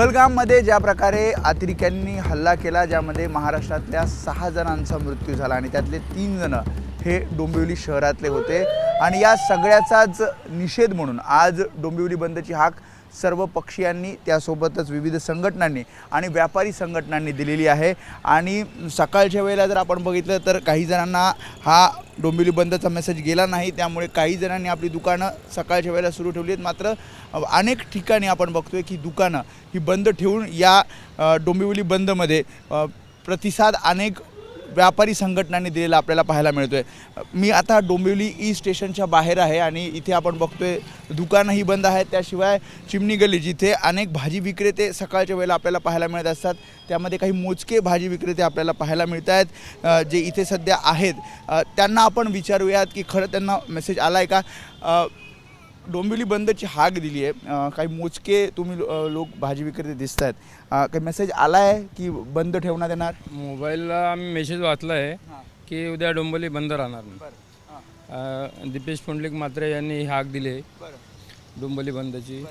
पहलगाममध्ये ज्या प्रकारे अतिरेक्यांनी हल्ला केला, ज्यामध्ये महाराष्ट्रातल्या 6 जणांचा मृत्यू झाला आणि त्यातले 3 जण हे डोंबिवली शहरातले होते आणि या सगळ्याचाच निषेध म्हणून आज डोंबिवली बंदची हाक सर्व पक्षीयांनी, त्यासोबतच विविध संघटनांनी आणि व्यापारी संघटनांनी दिलेली आहे। आणि सकाळच्या वेळेला जर आपण बघितलं तर काही जणांना हा डोंबिवली बंदचा मेसेज गेला नाही, त्यामुळे काही जणांनी आपली दुकानं सकाळच्या वेळेला सुरू ठेवली आहेत। मात्र अनेक ठिकाणी आपण बघतोय की दुकानं ही बंद ठेवून या डोंबिवली बंदमध्ये प्रतिसाद अनेक व्यापारी संघटनांनी दिलेला आपल्याला पाहायला मिळतोय। मी आता डोंबिवली ई स्टेशनच्या बाहेर आहे आणि इथे आपण बघतोय दुकानंही बंद आहेत। त्याशिवाय चिमणी गल्ली जिथे अनेक भाजी विक्रेते सकाळच्या वेळेला आपल्याला पाहायला मिळत असतात, त्यामध्ये काही मोजके भाजी विक्रेते आपल्याला पाहायला मिळत आहेत जे इथे सध्या आहेत। त्यांना आपण विचारूयात की खरं त्यांना मेसेज आला आहे का। डोंबिवली बंदची हाक दिली आहे, काही मोजके तुम्ही लोक भाजी विक्रेते दिसत आहेत, काही मेसेज आला आहे की बंद ठेवण्यात येणार? मोबाईलला आम्ही मेसेज वाचला आहे की उद्या डोंबिवली बंद राहणार नाही। दीपेश पुंडलिक म्हात्रे यांनी ही हाक दिली आहे डोंबिवली बंदची।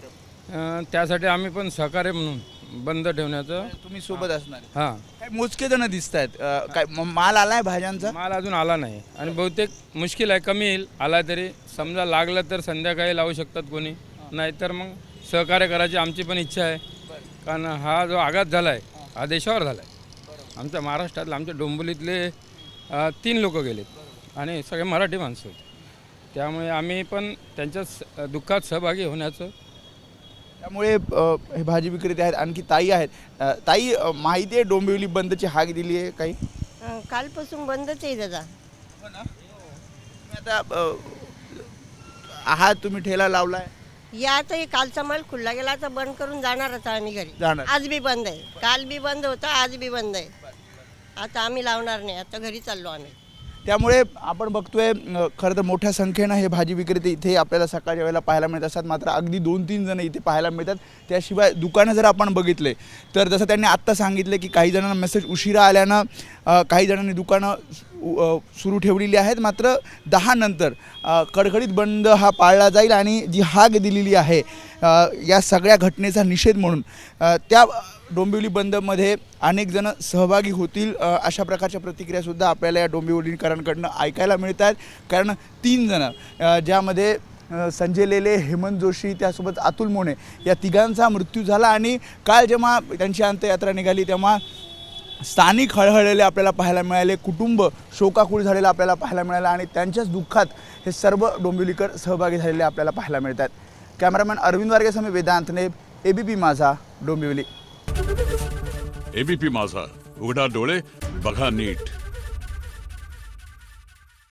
त्यासाठी आम्ही पण सहकार्य म्हणून बंद ठेवण्याचं तुम्ही सोबत असणार? हां, काही मोजके जण दिसत आहेत। काय माल आला आहे भाज्यांचा? माल अजून आला नाही आणि बहुतेक मुश्किल आहे, कमी येईल। आला तरी समजा लागलं तर संध्याकाळी लावू शकतात कोणी, नाहीतर मग सहकार्य करायची आमची पण इच्छा आहे। कारण हा जो आघात झाला आहे हा देशावर झाला आहे। आमच्या महाराष्ट्रातले, आमच्या डोंबिवलीतले 3 लोक गेलेत आणि सगळे मराठी माणसं होते, त्यामुळे आम्ही पण त्यांच्या दुःखात सहभागी होण्याचं। त्यामुळे हे भाजी विक्रेते आहेत, आणखी ताई आहेत। ताई, माहिती आहे डोंबिवली बंदची हाक दिली आहे काही? कालपासून बंदच आहे दादा। हो ना। तुम्ही आता आहात, तुम्ही ठेला लावलाय? या तर कालचा माल खुल्ला गेला तर बंद करून जाणारच आम्ही घरी। जाणार? आज बी बंद आहे, काल बी बंद होता, आज बी बंद आहे। आता आम्ही लावणार नाही, आता घरी चाललो आम्ही। त्यामुळे आपण बघतोय खरं तर मोठ्या संख्येनं हे भाजी विक्रेते इथे आपल्याला सकाळच्या वेळेला पाहायला मिळत असतात, मात्र अगदी 2-3 जण इथे पाहायला मिळतात। त्याशिवाय दुकानं जर आपण बघितले तर जसं त्यांनी आत्ता सांगितलं की काही जणांना मेसेज उशिरा आल्यानं काही जणांनी दुकानं सुरू ठेवलेली आहेत, मात्र 10 नंतर कडकडीत बंद हा पाळला जाईल आणि जी हाक दिलेली आहे या सगळ्या घटनेचा निषेध म्हणून त्या डोंबिवली बंदमध्ये अनेक जण सहभागी होतील, अशा प्रकारच्या प्रतिक्रियासुद्धा आपल्याला या डोंबिवलीकरांकडनं ऐकायला मिळत आहेत। कारण 3 जण ज्यामध्ये संजय लेले, हेमंत जोशी, त्यासोबत अतुल मोने या तिघांचा मृत्यू झाला आणि काल जेव्हा त्यांची अंत्ययात्रा निघाली तेव्हा स्थानिक हळहळलेले आपल्याला पाहायला मिळाले, कुटुंब शोकाकुळ झालेलं आपल्याला पाहायला मिळालं आणि त्यांच्याच दुःखात हे सर्व डोंबिवलीकर सहभागी झालेले आपल्याला पाहायला मिळतात। कॅमेरामॅन अरविंद वारगेसह वेदांतने, एबीपी माझा, डोंबिवली। एबीपी माझा, उघडा डोळे बघा नीट।